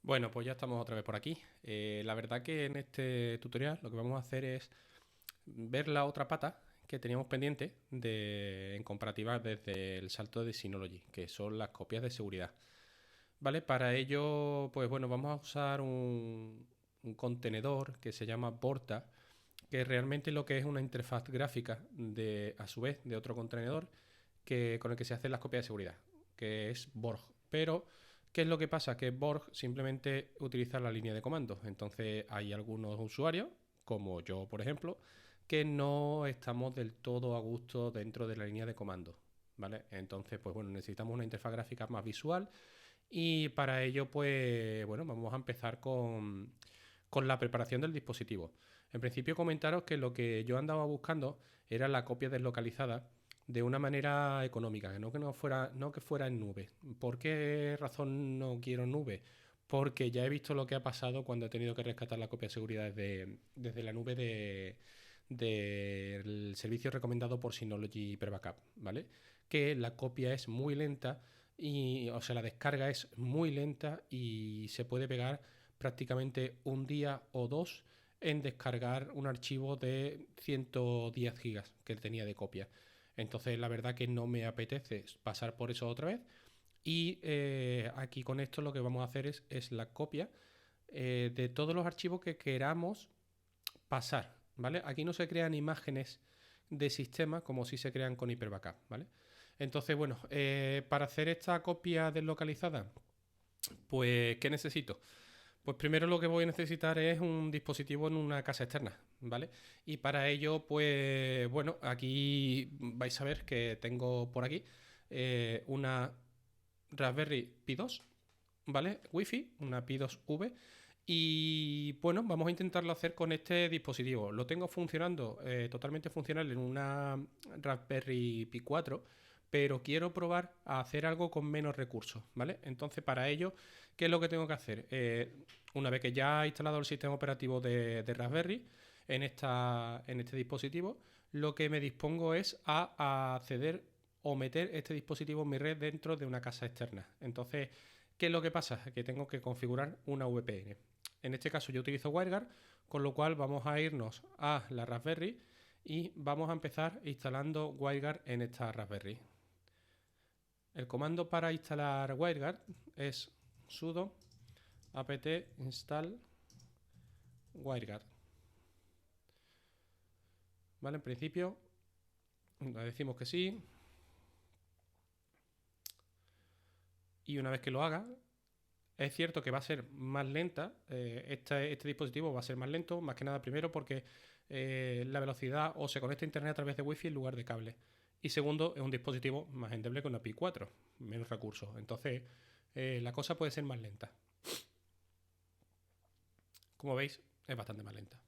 Bueno, pues ya estamos otra vez por aquí. La verdad que en este tutorial lo que vamos a hacer es ver la otra pata que teníamos pendiente en comparativa desde el salto de Synology, que son las copias de seguridad. ¿Vale? Para ello, pues bueno, vamos a usar un contenedor que se llama Porta, que realmente lo que es una interfaz gráfica a su vez, de otro contenedor con el que se hacen las copias de seguridad, que es Borg. Pero, ¿qué es lo que pasa? Que Borg simplemente utiliza la línea de comandos. Entonces, hay algunos usuarios, como yo, por ejemplo, que no estamos del todo a gusto dentro de la línea de comandos. ¿Vale? Entonces, pues bueno, necesitamos una interfaz gráfica más visual y para ello, pues bueno, vamos a empezar con la preparación del dispositivo. En principio, comentaros que lo que yo andaba buscando era la copia deslocalizada de una manera económica, no que fuera en nube. ¿Por qué razón no quiero nube? Porque ya he visto lo que ha pasado cuando he tenido que rescatar la copia de seguridad desde la nube del servicio recomendado por Synology Hyper Backup, ¿vale? Que la copia es muy lenta o sea, la descarga es muy lenta y se puede pegar prácticamente un día o dos en descargar un archivo de 110 gigas que tenía de copia. Entonces, la verdad que no me apetece pasar por eso otra vez. Y aquí con esto lo que vamos a hacer es la copia de todos los archivos que queramos pasar, ¿vale? Aquí no se crean imágenes de sistema como si se crean con Hyper-Backup, ¿vale? Entonces, bueno, para hacer esta copia deslocalizada, pues, ¿qué necesito? Pues primero lo que voy a necesitar es un dispositivo en una casa externa, ¿vale? Y para ello, pues, bueno, aquí vais a ver que tengo por aquí una Raspberry Pi 2, ¿vale? Wi-Fi, una Pi 2V. Y bueno, vamos a intentarlo hacer con este dispositivo. Lo tengo funcionando, totalmente funcional en una Raspberry Pi 4, pero quiero probar a hacer algo con menos recursos, ¿vale? Entonces, para ello, ¿qué es lo que tengo que hacer? Una vez que ya he instalado el sistema operativo de Raspberry en este dispositivo, lo que me dispongo es a acceder o meter este dispositivo en mi red dentro de una casa externa. Entonces, ¿qué es lo que pasa? Que tengo que configurar una VPN. En este caso yo utilizo WireGuard, con lo cual vamos a irnos a la Raspberry y vamos a empezar instalando WireGuard en esta Raspberry. El comando para instalar WireGuard es sudo apt install WireGuard. ¿Vale? En principio le decimos que sí y una vez que lo haga, es cierto que va a ser más lenta, este dispositivo va a ser más lento, más que nada primero porque la velocidad o se conecta a internet a través de wifi en lugar de cable. Y segundo, es un dispositivo más endeble con la Pi 4, menos recursos. Entonces, la cosa puede ser más lenta. Como veis, es bastante más lenta.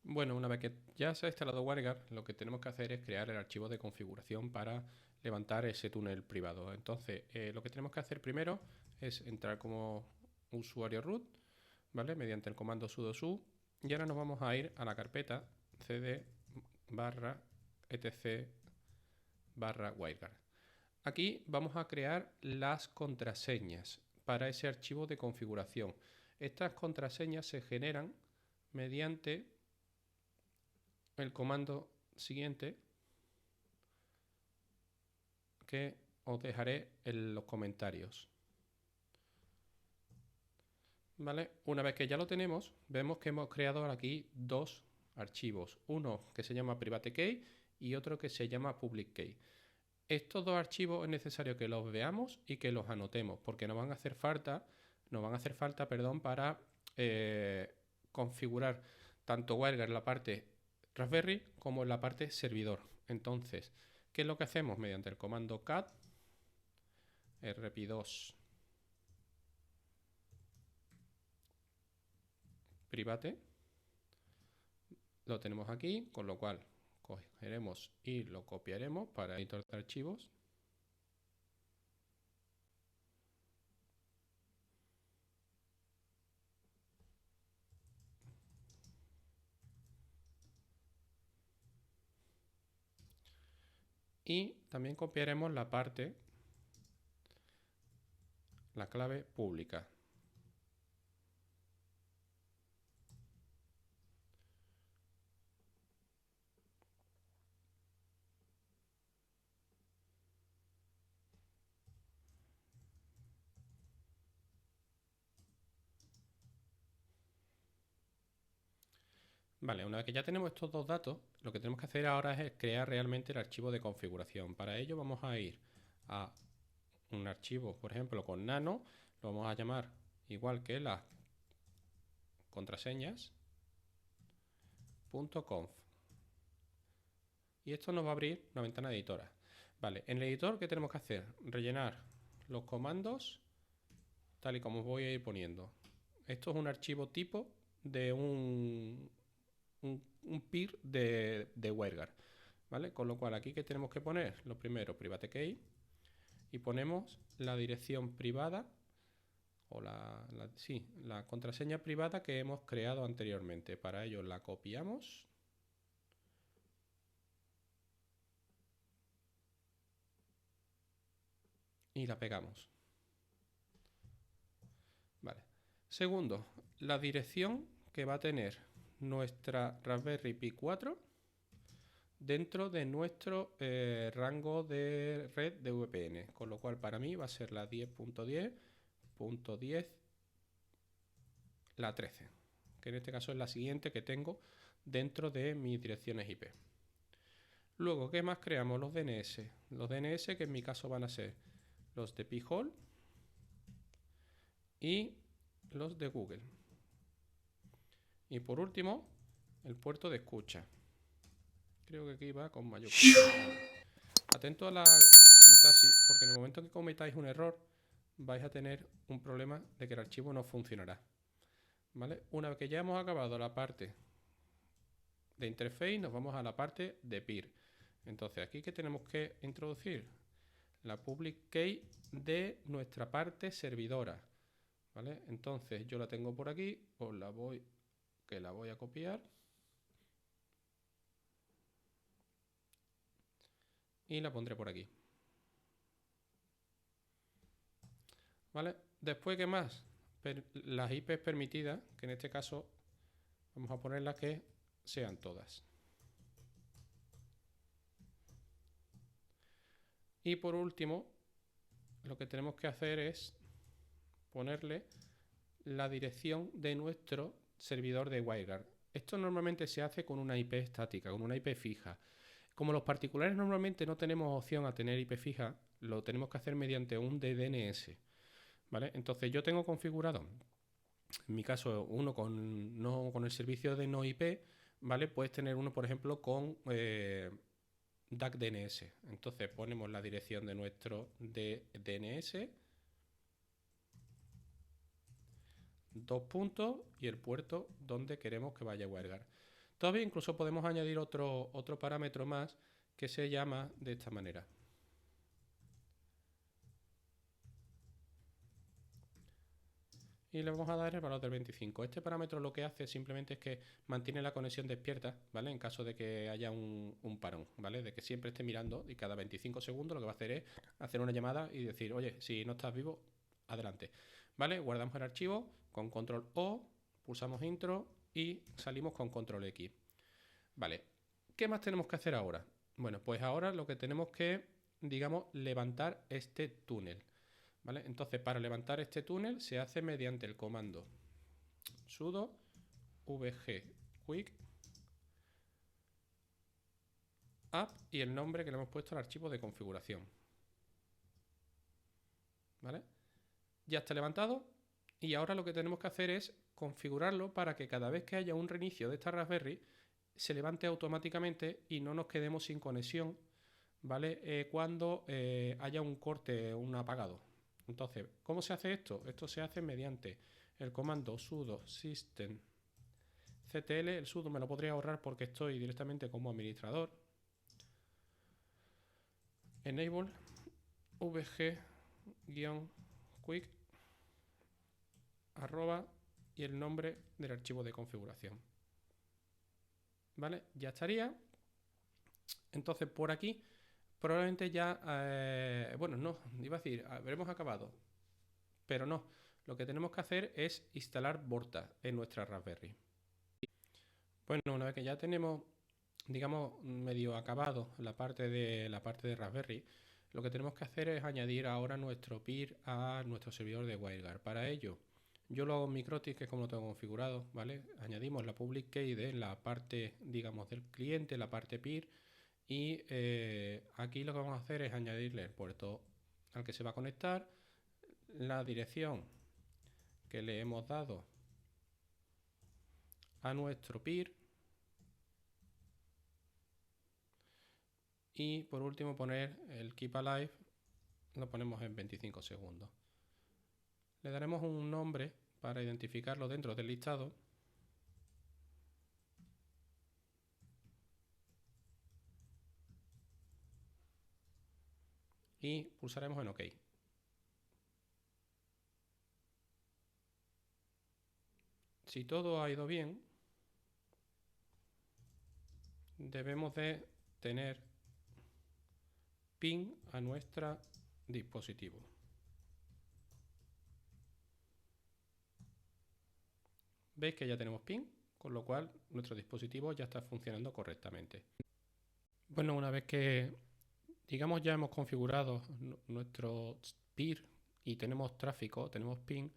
Bueno, una vez que ya se ha instalado WireGuard, lo que tenemos que hacer es crear el archivo de configuración para levantar ese túnel privado. Entonces, lo que tenemos que hacer primero es entrar como usuario root, ¿vale? Mediante el comando sudo su. Y ahora nos vamos a ir a la carpeta cd barra etc barra WireGuard. Aquí vamos a crear las contraseñas para ese archivo de configuración. Estas contraseñas se generan mediante el comando siguiente que os dejaré en los comentarios. ¿Vale? Una vez que ya lo tenemos, vemos que hemos creado aquí dos archivos. Uno que se llama private key y otro que se llama public key. Estos dos archivos es necesario que los veamos y que los anotemos porque nos van a hacer falta, perdón, para configurar tanto WireGuard en la parte Raspberry como en la parte servidor. Entonces, ¿qué es lo que hacemos? Mediante el comando cat rp2 private, lo tenemos aquí, con lo cual cogeremos y lo copiaremos para el editor de archivos. Y también copiaremos la parte la clave pública. Vale, una vez que ya tenemos estos dos datos, lo que tenemos que hacer ahora es crear realmente el archivo de configuración. Para ello vamos a ir a un archivo, por ejemplo, con nano, lo vamos a llamar igual que las contraseñas .conf. Y esto nos va a abrir una ventana editora. Vale, en el editor, ¿qué tenemos que hacer? Rellenar los comandos tal y como os voy a ir poniendo. Esto es un archivo tipo de un peer de WireGuard, ¿vale? Con lo cual aquí que tenemos que poner, lo primero, private key, y ponemos la dirección privada o la contraseña privada que hemos creado anteriormente. Para ello la copiamos y la pegamos. Vale. Segundo, la dirección que va a tener nuestra Raspberry Pi 4 dentro de nuestro rango de red de VPN, con lo cual para mí va a ser la 10.10.10, la 13, que en este caso es la siguiente que tengo dentro de mis direcciones IP. Luego, ¿qué más creamos? Los DNS. Los DNS que en mi caso van a ser los de Pi-hole y los de Google. Y por último, el puerto de escucha. Creo que aquí va con mayúsculas. Atento a la sintaxis, porque en el momento que cometáis un error, vais a tener un problema de que el archivo no funcionará. ¿Vale? Una vez que ya hemos acabado la parte de interface, nos vamos a la parte de peer. Entonces, aquí que tenemos que introducir la public key de nuestra parte servidora. ¿Vale? Entonces, yo la tengo por aquí, os la voy a copiar. Y la pondré por aquí. ¿Vale? Después, ¿qué más? Las IPs permitidas, que en este caso vamos a ponerlas que sean todas. Y por último, lo que tenemos que hacer es ponerle la dirección de nuestro servidor de WireGuard. Esto normalmente se hace con una IP estática, con una IP fija. Como los particulares normalmente no tenemos opción a tener IP fija, lo tenemos que hacer mediante un DNS. ¿Vale? Entonces yo tengo configurado, en mi caso, uno con el servicio de no IP, ¿vale? Puedes tener uno, por ejemplo, con DAC DNS. Entonces ponemos la dirección de nuestro DNS, dos puntos y el puerto donde queremos que vaya a WireGuard. Todavía incluso podemos añadir otro parámetro más que se llama de esta manera. Y le vamos a dar el valor del 25. Este parámetro lo que hace simplemente es que mantiene la conexión despierta, ¿vale? En caso de que haya un parón, ¿vale? De que siempre esté mirando y cada 25 segundos lo que va a hacer es hacer una llamada y decir, oye, si no estás vivo, adelante. ¿Vale? Guardamos el archivo con control O, pulsamos intro y salimos con control X. Vale, ¿qué más tenemos que hacer ahora? Bueno, pues ahora lo que tenemos que, digamos, levantar este túnel. ¿Vale? Entonces, para levantar este túnel se hace mediante el comando sudo vg-quick app y el nombre que le hemos puesto al archivo de configuración. ¿Vale? Ya está levantado y ahora lo que tenemos que hacer es configurarlo para que cada vez que haya un reinicio de esta Raspberry se levante automáticamente y no nos quedemos sin conexión, ¿vale? Cuando haya un corte, un apagado. Entonces, ¿cómo se hace esto? Esto se hace mediante el comando sudo systemctl. El sudo me lo podría ahorrar porque estoy directamente como administrador. Enable vg-quick arroba y el nombre del archivo de configuración. ¿Vale? Ya estaría. Entonces, por aquí probablemente ya, bueno, no, iba a decir, habremos acabado. Pero no, lo que tenemos que hacer es instalar Vorta en nuestra Raspberry. Bueno, una vez que ya tenemos, digamos, medio acabado la parte de Raspberry, lo que tenemos que hacer es añadir ahora nuestro peer a nuestro servidor de WireGuard. Para ello, yo lo hago en Microtik, que es como lo tengo configurado, ¿vale? Añadimos la public key de la parte, digamos, del cliente, la parte peer, y aquí lo que vamos a hacer es añadirle el puerto al que se va a conectar, la dirección que le hemos dado a nuestro peer y por último poner el keep alive, lo ponemos en 25 segundos. Le daremos un nombre para identificarlo dentro del listado y pulsaremos en OK. Si todo ha ido bien, debemos de tener ping a nuestro dispositivo. Veis que ya tenemos ping, con lo cual nuestro dispositivo ya está funcionando correctamente. Bueno, una vez que, digamos, ya hemos configurado nuestro peer y tenemos tráfico, tenemos ping,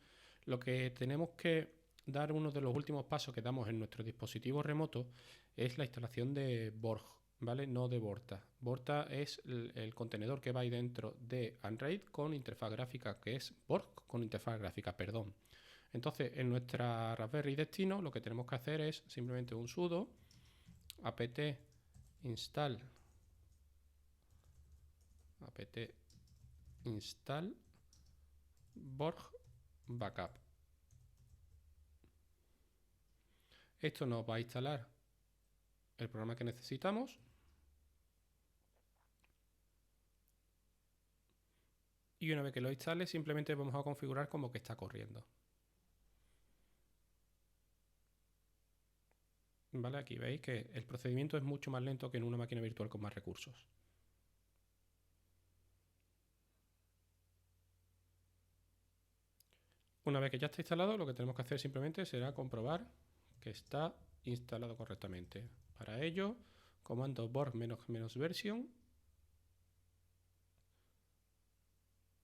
lo que tenemos que dar, uno de los últimos pasos que damos en nuestro dispositivo remoto, es la instalación de Borg, ¿vale? No de Vorta. Vorta es el contenedor que va ahí dentro de Unraid con interfaz gráfica, que es Borg con interfaz gráfica, perdón. Entonces, en nuestra Raspberry destino, lo que tenemos que hacer es simplemente un sudo apt install Borg backup. Esto nos va a instalar el programa que necesitamos y una vez que lo instale simplemente vamos a configurar como que está corriendo. ¿Vale? Aquí veis que el procedimiento es mucho más lento que en una máquina virtual con más recursos. Una vez que ya está instalado, lo que tenemos que hacer simplemente será comprobar que está instalado correctamente. Para ello, comando borg -version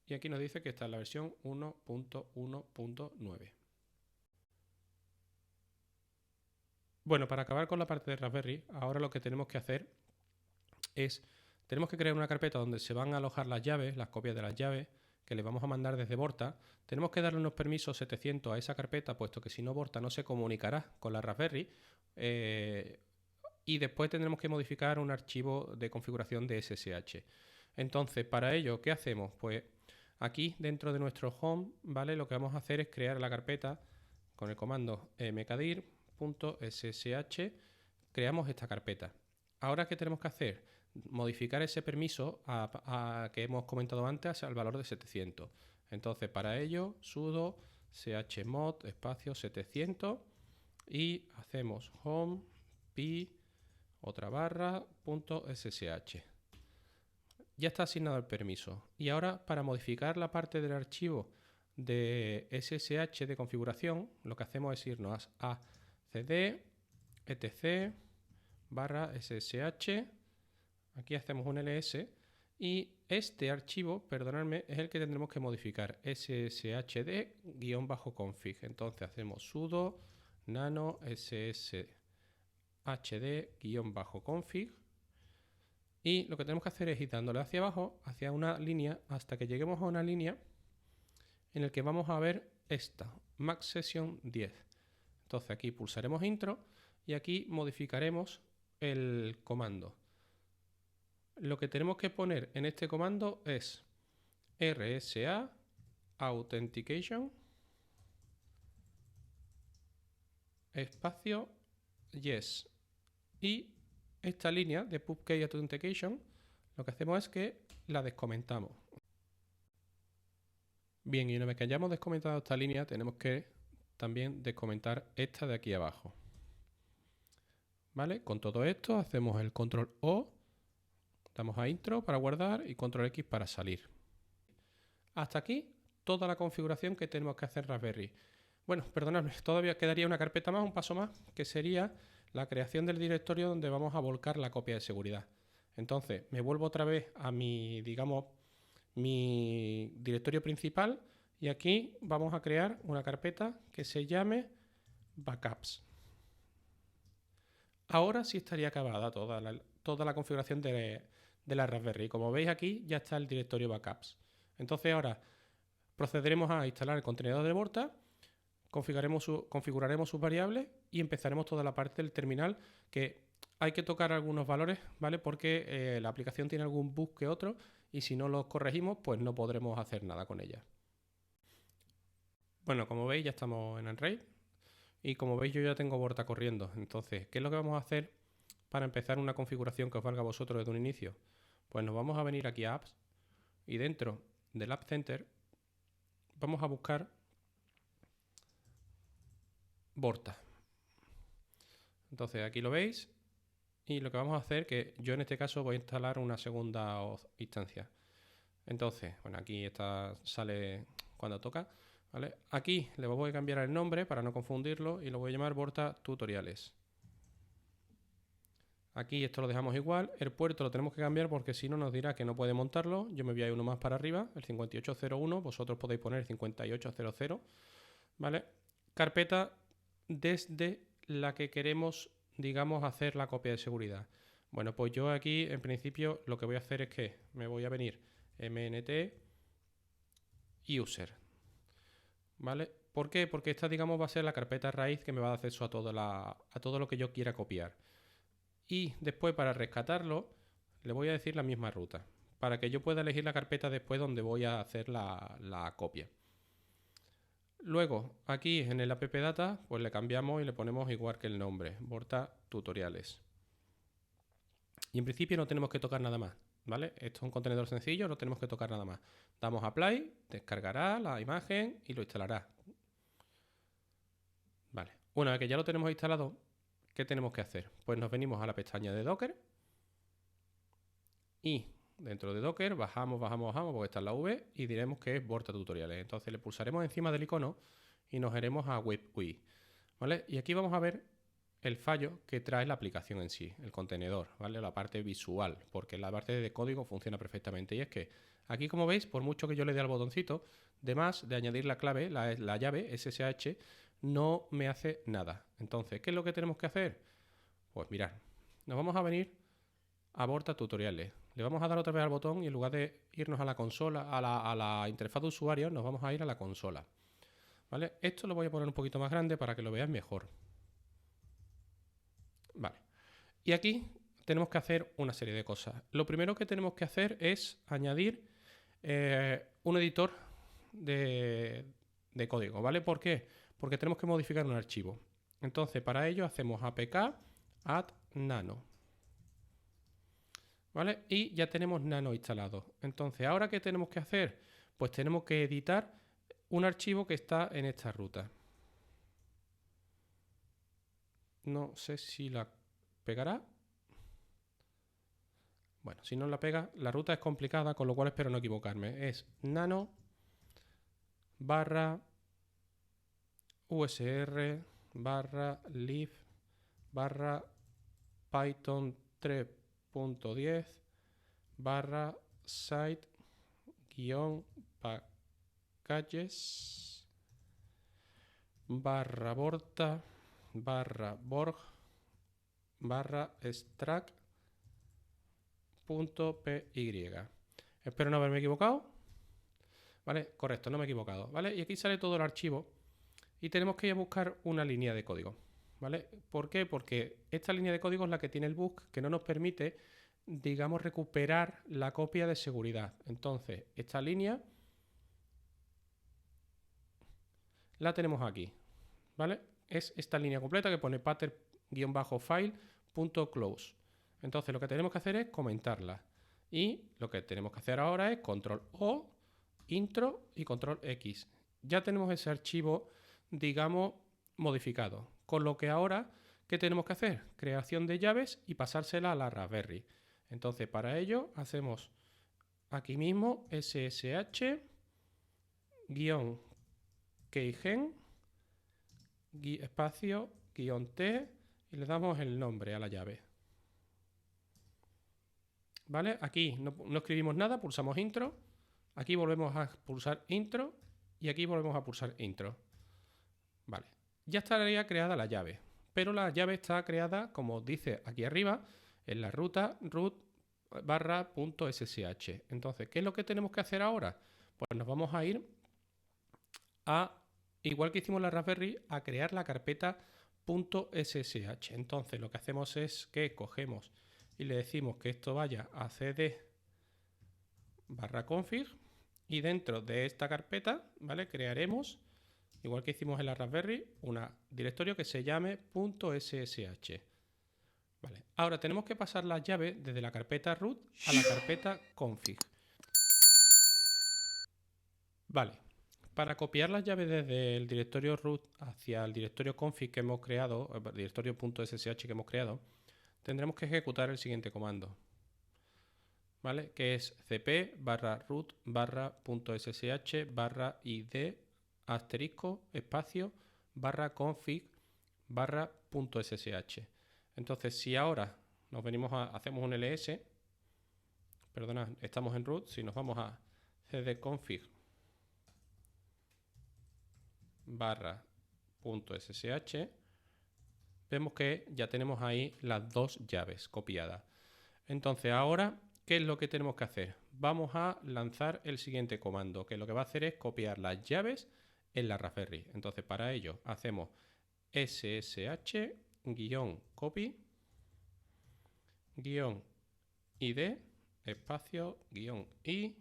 y aquí nos dice que está en la versión 1.1.9. Bueno, para acabar con la parte de Raspberry, ahora lo que tenemos que hacer es, tenemos que crear una carpeta donde se van a alojar las llaves, las copias de las llaves, que le vamos a mandar desde Vorta. Tenemos que darle unos permisos 700 a esa carpeta, puesto que si no Vorta no se comunicará con la Raspberry. Y después tendremos que modificar un archivo de configuración de SSH. Entonces, para ello, ¿qué hacemos? Pues aquí dentro de nuestro home, ¿vale? Lo que vamos a hacer es crear la carpeta con el comando mkdir.ssh, creamos esta carpeta. Ahora, ¿qué tenemos que hacer? Modificar ese permiso que hemos comentado antes al valor de 700. Entonces, para ello, sudo chmod espacio 700 y hacemos home pi otra barra .ssh. Ya está asignado el permiso. Y ahora, para modificar la parte del archivo de SSH de configuración, lo que hacemos es irnos a cd etc barra ssh. Aquí hacemos un ls y este archivo, perdonadme, es el que tendremos que modificar, sshd-config. Entonces hacemos sudo nano sshd-config y lo que tenemos que hacer es ir dándole hacia abajo, hacia una línea, hasta que lleguemos a una línea en la que vamos a ver esta, max session 10. Entonces aquí pulsaremos intro y aquí modificaremos el comando. Lo que tenemos que poner en este comando es RSA Authentication espacio yes. Y esta línea de PubKey Authentication, lo que hacemos es que la descomentamos. Bien, y una vez que hayamos descomentado esta línea, tenemos que también descomentar esta de aquí abajo. ¿Vale? Con todo esto hacemos el control O, damos a intro para guardar y control X para salir. Hasta aquí toda la configuración que tenemos que hacer Raspberry. Bueno, perdonadme, todavía quedaría una carpeta más, un paso más, que sería la creación del directorio donde vamos a volcar la copia de seguridad. Entonces, me vuelvo otra vez a mi, digamos, mi directorio principal y aquí vamos a crear una carpeta que se llame Backups. Ahora sí estaría acabada toda la configuración de la Raspberry. Como veis aquí ya está el directorio Backups. Entonces ahora procederemos a instalar el contenedor de Vorta, configuraremos sus variables y empezaremos toda la parte del terminal, que hay que tocar algunos valores, ¿vale? Porque la aplicación tiene algún bug que otro y si no los corregimos pues no podremos hacer nada con ella. Bueno, como veis ya estamos en el RAID y como veis yo ya tengo Vorta corriendo. Entonces, ¿qué es lo que vamos a hacer para empezar una configuración que os valga a vosotros desde un inicio? Pues nos vamos a venir aquí a Apps y dentro del App Center vamos a buscar Vorta. Entonces aquí lo veis y lo que vamos a hacer, que yo en este caso voy a instalar una segunda instancia. Entonces, bueno, aquí sale cuando toca, ¿vale? Aquí le voy a cambiar el nombre para no confundirlo y lo voy a llamar Vorta Tutoriales. Aquí esto lo dejamos igual, el puerto lo tenemos que cambiar porque si no nos dirá que no puede montarlo. Yo me voy a ir uno más para arriba, el 5801, vosotros podéis poner el 5800, ¿vale? Carpeta desde la que queremos, digamos, hacer la copia de seguridad. Bueno, pues yo aquí en principio lo que voy a hacer es que me voy a venir mnt user, ¿vale? ¿Por qué? Porque esta, digamos, va a ser la carpeta raíz que me va a dar acceso a todo lo que yo quiera copiar. Y después, para rescatarlo, le voy a decir la misma ruta, para que yo pueda elegir la carpeta después donde voy a hacer la copia. Luego, aquí en el app data, pues le cambiamos y le ponemos igual que el nombre, Vorta Tutoriales. Y en principio no tenemos que tocar nada más, ¿vale? Esto es un contenedor sencillo, no tenemos que tocar nada más. Damos a Apply, descargará la imagen y lo instalará. Vale, una vez que ya lo tenemos instalado, ¿qué tenemos que hacer? Pues nos venimos a la pestaña de Docker y dentro de Docker bajamos porque está en la V y diremos que es Vorta Tutoriales. Entonces le pulsaremos encima del icono y nos iremos a Web UI, ¿vale? Y aquí vamos a ver el fallo que trae la aplicación en sí, el contenedor, ¿vale? La parte visual, porque la parte de código funciona perfectamente. Y es que aquí, como veis, por mucho que yo le dé al botoncito, de añadir la clave, la llave SSH, no me hace nada. Entonces, ¿qué es lo que tenemos que hacer? Pues mirad, nos vamos a venir a Vorta Tutoriales. Le vamos a dar otra vez al botón y en lugar de irnos a la consola, a la interfaz de usuario, nos vamos a ir a la consola, ¿vale? Esto lo voy a poner un poquito más grande para que lo veáis mejor. Vale. Y aquí tenemos que hacer una serie de cosas. Lo primero que tenemos que hacer es añadir un editor de código, ¿vale? ¿Por qué? Porque tenemos que modificar un archivo. Entonces, para ello hacemos apk add nano, ¿vale? Y ya tenemos nano instalado. Entonces, ¿ahora qué tenemos que hacer? Pues tenemos que editar un archivo que está en esta ruta. No sé si la pegará. Bueno, si no la pega, la ruta es complicada, con lo cual espero no equivocarme. Es nano barra usr barra lib barra python 3.10 barra site guión packages barra Vorta barra borg barra extract.py. Espero no haberme equivocado. ¿Vale? Correcto, no me he equivocado. ¿Vale? Y aquí sale todo el archivo y tenemos que ir a buscar una línea de código. ¿Vale? ¿Por qué? Porque esta línea de código es la que tiene el bug que no nos permite, digamos, recuperar la copia de seguridad. Entonces, esta línea la tenemos aquí, ¿vale? Es esta línea completa que pone pattern-file.close. Entonces, lo que tenemos que hacer es comentarla. Y lo que tenemos que hacer ahora es control O, intro y control X. Ya tenemos ese archivo, digamos, modificado. Con lo que ahora, ¿qué tenemos que hacer? Creación de llaves y pasársela a la Raspberry. Entonces, para ello, hacemos aquí mismo SSH guión keygen, espacio, guión t, y le damos el nombre a la llave. ¿Vale? Aquí no escribimos nada, pulsamos intro, aquí volvemos a pulsar intro y aquí volvemos a pulsar intro. Vale, ya estaría creada la llave, pero la llave está creada, como dice aquí arriba, en la ruta root /.ssh. Entonces, ¿qué es lo que tenemos que hacer ahora? Pues nos vamos a ir a, igual que hicimos la Raspberry, a crear la carpeta .ssh. Entonces, lo que hacemos es que cogemos y le decimos que esto vaya a cd /config y dentro de esta carpeta, ¿vale? Crearemos, igual que hicimos en la Raspberry, un directorio que se llame .ssh. Vale. Ahora tenemos que pasar las llaves desde la carpeta root a la carpeta config. Vale. Para copiar las llaves desde el directorio root hacia el directorio config que hemos creado, el directorio .ssh que hemos creado, tendremos que ejecutar el siguiente comando, ¿vale? Que es cp /root /.ssh /id asterisco espacio /config /.ssh. Entonces, si ahora nos venimos hacemos un ls, perdona, estamos en root, si nos vamos a cdconfig /.ssh, vemos que ya tenemos ahí las dos llaves copiadas. Entonces ahora, ¿qué es lo que tenemos que hacer? Vamos a lanzar el siguiente comando, que lo que va a hacer es copiar las llaves en la Raspberry. Entonces para ello hacemos ssh-copy -id espacio -i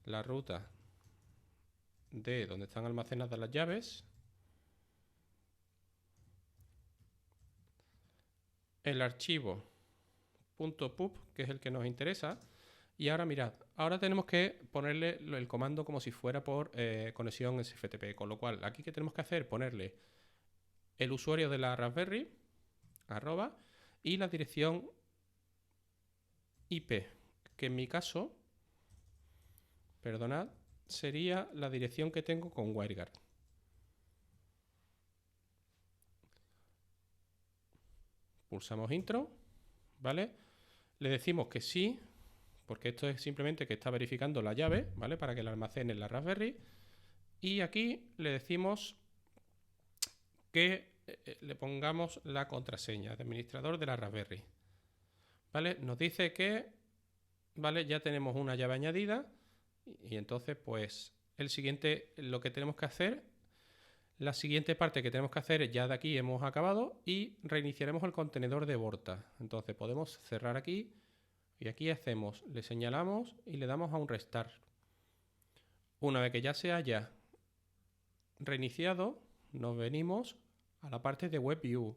la ruta de donde están almacenadas las llaves, el archivo .pup, que es el que nos interesa, y ahora mirad, ahora tenemos que ponerle el comando como si fuera por conexión SFTP, con lo cual aquí que tenemos que hacer, ponerle el usuario de la Raspberry, arroba, y la dirección IP, que en mi caso, perdonad, sería la dirección que tengo con WireGuard. Pulsamos intro, ¿vale? Le decimos que sí, porque esto es simplemente que está verificando la llave, ¿vale? Para que la almacene en la Raspberry. Y aquí le decimos que le pongamos la contraseña de administrador de la Raspberry, ¿vale? Nos dice que, ¿vale? Ya tenemos una llave añadida y entonces, pues, lo que tenemos que hacer, la siguiente parte que tenemos que hacer, ya de aquí hemos acabado y reiniciaremos el contenedor de Borta. Entonces podemos cerrar aquí y aquí le señalamos y le damos a un restart. Una vez que ya se haya reiniciado, nos venimos a la parte de WebView.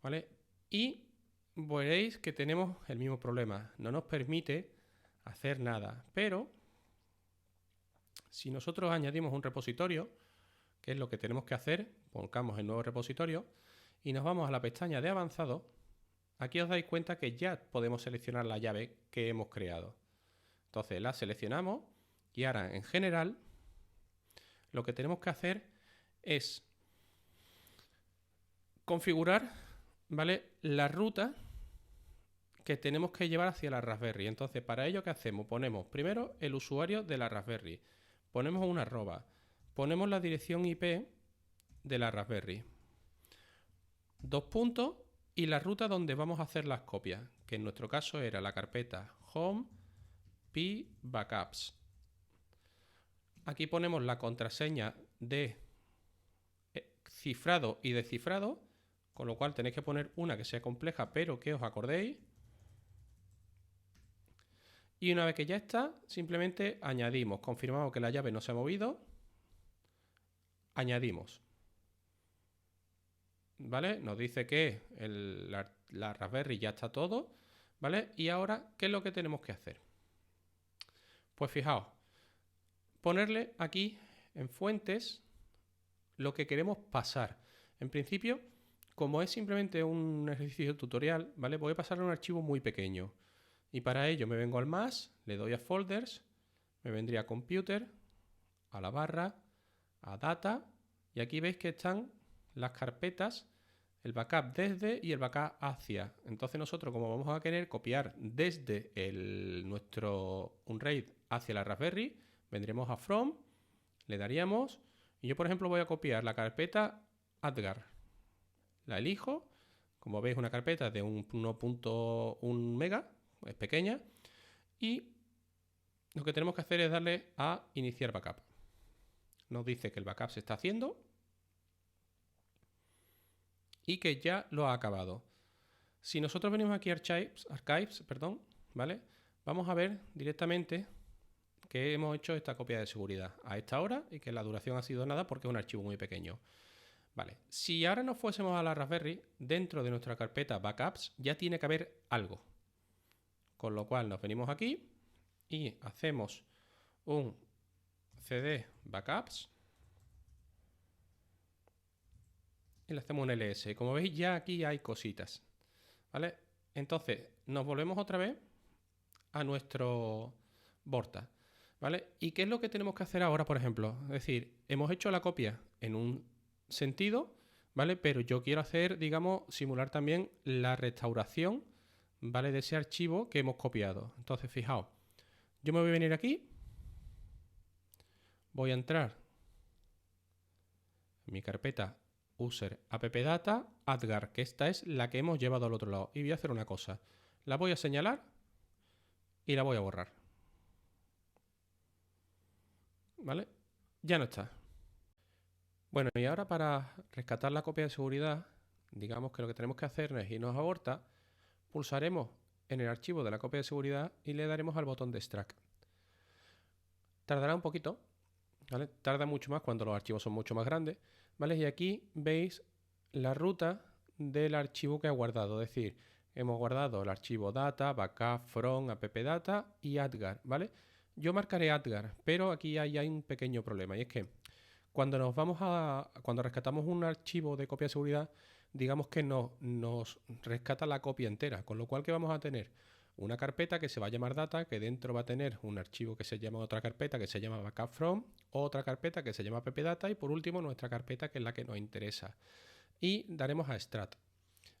¿Vale? Y veréis que tenemos el mismo problema. No nos permite hacer nada. Pero si nosotros añadimos un repositorio, que es lo que tenemos que hacer, pongamos el nuevo repositorio y nos vamos a la pestaña de avanzado, aquí os dais cuenta que ya podemos seleccionar la llave que hemos creado. Entonces la seleccionamos y ahora en general lo que tenemos que hacer es configurar, ¿vale?, la ruta que tenemos que llevar hacia la Raspberry. Entonces, para ello, ¿qué hacemos? Ponemos primero el usuario de la Raspberry, ponemos una arroba, ponemos la dirección IP de la Raspberry, 2 puntos y la ruta donde vamos a hacer las copias, que en nuestro caso era la carpeta home pi backups. Aquí ponemos la contraseña de cifrado y descifrado, con lo cual tenéis que poner una que sea compleja pero que os acordéis. Y una vez que ya está, simplemente añadimos, confirmamos que la llave no se ha movido, añadimos. ¿Vale? Nos dice que la Raspberry ya está todo, ¿vale? Y ahora, ¿qué es lo que tenemos que hacer? Pues fijaos, ponerle aquí en fuentes lo que queremos pasar. En principio, como es simplemente un ejercicio tutorial, ¿vale?, voy a pasarle un archivo muy pequeño. Y para ello me vengo al más, le doy a folders, me vendría a Computer, a la barra, a Data, y aquí veis que están las carpetas, el backup desde y el backup hacia. Entonces nosotros, como vamos a querer copiar desde nuestro Unraid hacia la Raspberry, vendremos a From, le daríamos, y yo por ejemplo voy a copiar la carpeta Adgar. La elijo, como veis una carpeta de 1.1 mega, es pequeña, y lo que tenemos que hacer es darle a iniciar backup. Nos dice que el backup se está haciendo y que ya lo ha acabado. Si nosotros venimos aquí a Archives, ¿vale? Vamos a ver directamente que hemos hecho esta copia de seguridad a esta hora y que la duración ha sido nada porque es un archivo muy pequeño. Vale, si ahora nos fuésemos a la Raspberry, dentro de nuestra carpeta Backups ya tiene que haber algo. Con lo cual nos venimos aquí y hacemos un cd Backups y le hacemos un ls. Y como veis ya aquí hay cositas, ¿vale? Entonces nos volvemos otra vez a nuestro Vorta, ¿vale? ¿Y qué es lo que tenemos que hacer ahora, por ejemplo? Es decir, hemos hecho la copia en un sentido, ¿vale? Pero yo quiero hacer, digamos, simular también la restauración, ¿vale? De ese archivo que hemos copiado. Entonces, fijaos, yo me voy a venir aquí, voy a entrar en mi carpeta user appdata adgar, que esta es la que hemos llevado al otro lado. Y voy a hacer una cosa, la voy a señalar y la voy a borrar. ¿Vale? Ya no está. Bueno, y ahora para rescatar la copia de seguridad, digamos que lo que tenemos que hacer es irnos a Vorta, pulsaremos en el archivo de la copia de seguridad y le daremos al botón de extract. Tardará un poquito, ¿vale? Tarda mucho más cuando los archivos son mucho más grandes, ¿vale? Y aquí veis la ruta del archivo que ha guardado, es decir, hemos guardado el archivo data, backup, from, appdata y adgar, ¿vale? Yo marcaré adgar, pero aquí hay un pequeño problema y es que cuando rescatamos un archivo de copia de seguridad, digamos que nos rescata la copia entera, con lo cual que vamos a tener una carpeta que se va a llamar data, que dentro va a tener un archivo que se llama otra carpeta que se llama backup from, otra carpeta que se llama appdata y por último nuestra carpeta que es la que nos interesa. Y daremos a extract.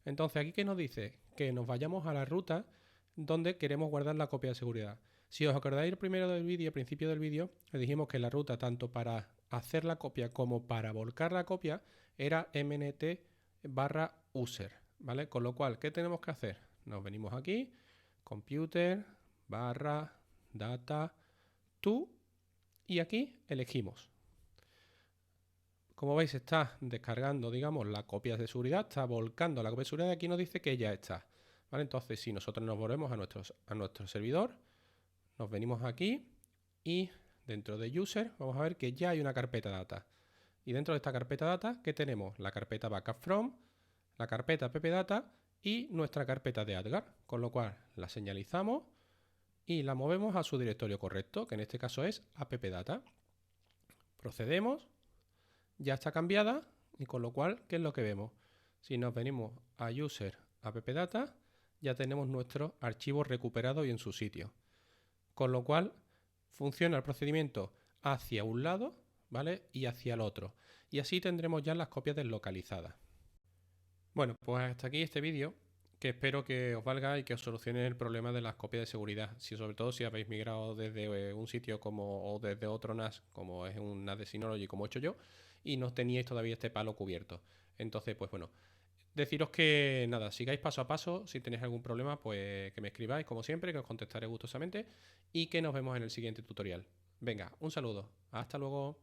Entonces aquí que nos dice que nos vayamos a la ruta donde queremos guardar la copia de seguridad. Si os acordáis primero del vídeo, al principio del vídeo, le dijimos que la ruta tanto para hacer la copia como para volcar la copia era mnt/user, ¿vale? Con lo cual, ¿qué tenemos que hacer? Nos venimos aquí, computer, /data, to, y aquí elegimos. Como veis, está descargando, digamos, la copia de seguridad, está volcando la copia de seguridad y aquí nos dice que ya está, ¿vale? Entonces, si nosotros nos volvemos a nuestro servidor, nos venimos aquí y dentro de user vamos a ver que ya hay una carpeta data. Y dentro de esta carpeta data, ¿qué tenemos? La carpeta backup from, la carpeta appdata y nuestra carpeta de adgar. Con lo cual la señalizamos y la movemos a su directorio correcto, que en este caso es appdata. Procedemos, ya está cambiada y con lo cual, ¿qué es lo que vemos? Si nos venimos a user appdata, ya tenemos nuestro archivo recuperado y en su sitio. Con lo cual funciona el procedimiento hacia un lado, ¿vale? Y hacia el otro. Y así tendremos ya las copias deslocalizadas. Bueno, pues hasta aquí este vídeo, que espero que os valga y que os solucione el problema de las copias de seguridad. Sobre todo si habéis migrado desde un sitio o desde otro NAS, como es un NAS de Synology, como he hecho yo, y no teníais todavía este palo cubierto. Entonces, pues bueno, deciros que nada, sigáis paso a paso. Si tenéis algún problema, pues que me escribáis como siempre, que os contestaré gustosamente y que nos vemos en el siguiente tutorial. Venga, un saludo. Hasta luego.